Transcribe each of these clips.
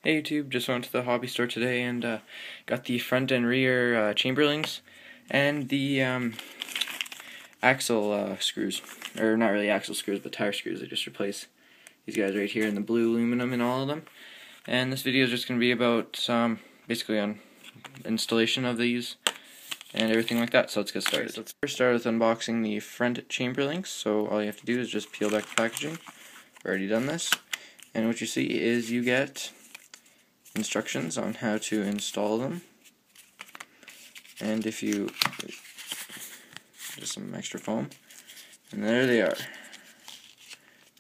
Hey YouTube, just went to the hobby store today and got the front and rear chamberlings and the axle screws, or not really axle screws but tire screws. I just replaced these guys right here in the blue aluminum in all of them. And this video is just going to be about basically on installation of these and everything like that, so let's get started. So let's first start with unboxing the front chamberlings. So all you have to do is just peel back the packaging. I've already done this, and what you see is you get instructions on how to install them, and if you just some extra foam, and there they are,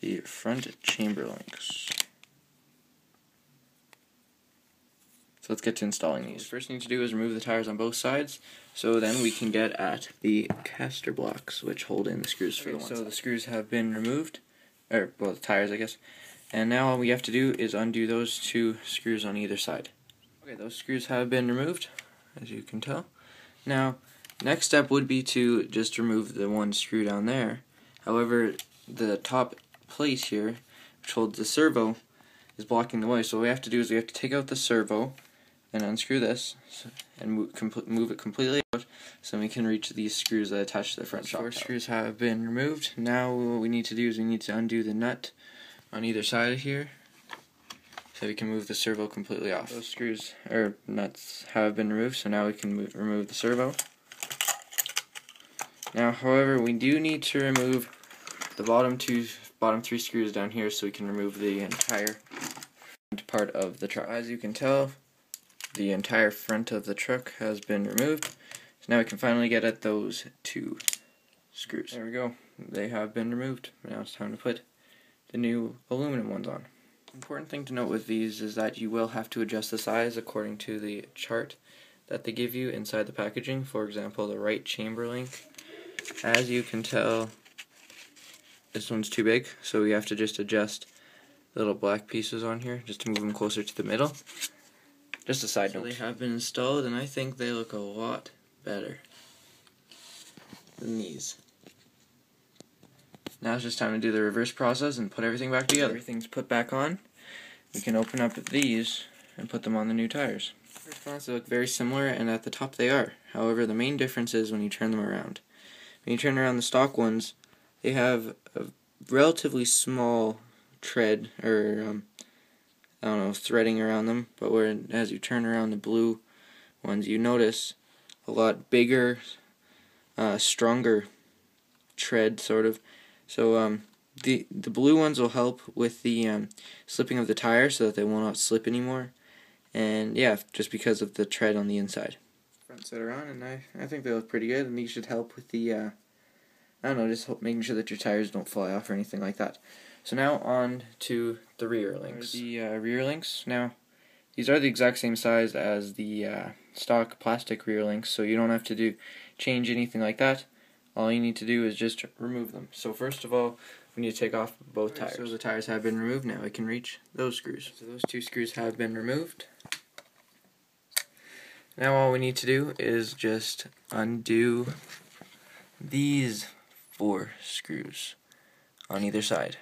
the front chamberlings. So let's get to installing these. First thing to do is remove the tires on both sides, so then we can get at the caster blocks which hold in the screws for the one side. So the screws have been removed, or well, the tires I guess. And now all we have to do is undo those two screws on either side. Okay, those screws have been removed, as you can tell. Now, next step would be to just remove the one screw down there. However, the top plate here, which holds the servo, is blocking the way. So what we have to do is we have to take out the servo and unscrew this and move it completely out so we can reach these screws that attach to the front shock tower. 4 screws have been removed. Now what we need to do is we need to undo the nut on either side of here so we can move the servo completely off. Those screws or nuts have been removed, so now we can remove the servo. Now, however, we do need to remove the bottom 3 screws down here so we can remove the entire front part of the truck. As you can tell, the entire front of the truck has been removed. So now we can finally get at those 2 screws. There we go. They have been removed. Now it's time to put the new aluminum ones on. Important thing to note with these is that you will have to adjust the size according to the chart that they give you inside the packaging. For example, the right chamber link, as you can tell, this one's too big, so we have to just adjust the little black pieces on here just to move them closer to the middle. Just a side note. They have been installed, and I think they look a lot better than these. Now it's just time to do the reverse process and put everything back together. Everything's put back on. We can open up these and put them on the new tires. First they look very similar, and at the top they are. However, the main difference is when you turn them around. When you turn around the stock ones, they have a relatively small tread, or I don't know, threading around them, but as you turn around the blue ones, you notice a lot bigger, stronger tread, sort of. So the blue ones will help with the slipping of the tire so that they will not slip anymore, and yeah, just because of the tread on the inside. Front set are on, and I think they look pretty good, and these should help with the I don't know, just making sure that your tires don't fly off or anything like that. So now on to the rear links. The rear links, now these are the exact same size as the stock plastic rear links, so you don't have to change anything like that. All you need to do is just remove them. So first of all, we need to take off both tires. So the tires have been removed. Now we can reach those screws. So those 2 screws have been removed. Now all we need to do is just undo these 4 screws on either side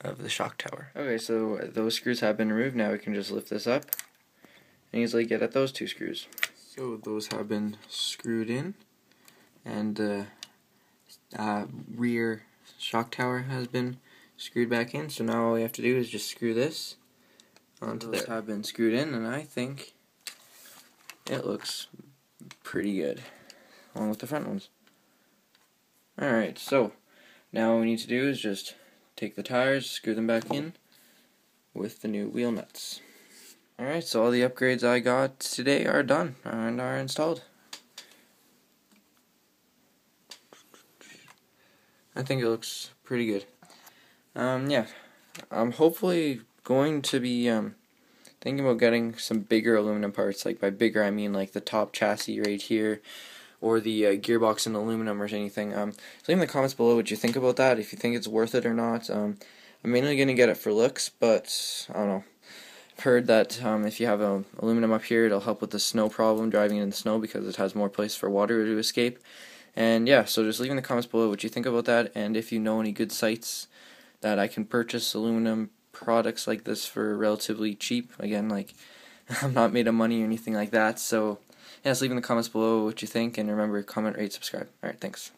of the shock tower. Okay, so those screws have been removed. Now we can just lift this up and easily get at those 2 screws. So those have been screwed in, and the rear shock tower has been screwed back in. So now all we have to do is just screw this onto there. Those have been screwed in, and I think it looks pretty good, along with the front ones. Alright, so now all we need to do is just take the tires, screw them back in with the new wheel nuts. Alright, so all the upgrades I got today are done and are installed. I think it looks pretty good. Yeah, I'm hopefully going to be thinking about getting some bigger aluminum parts. Like by bigger, I mean like the top chassis right here, or the gearbox in aluminum or anything. So leave in the comments below what you think about that, if you think it's worth it or not. I'm mainly going to get it for looks, but I don't know. I've heard that if you have aluminum up here, it'll help with the snow problem, driving in the snow, because it has more place for water to escape. And yeah, so just leave in the comments below what you think about that, and if you know any good sites that I can purchase aluminum products like this for relatively cheap. Again, like, I'm not made of money or anything like that, so yeah, just leave in the comments below what you think, and remember, comment, rate, subscribe. Alright, thanks.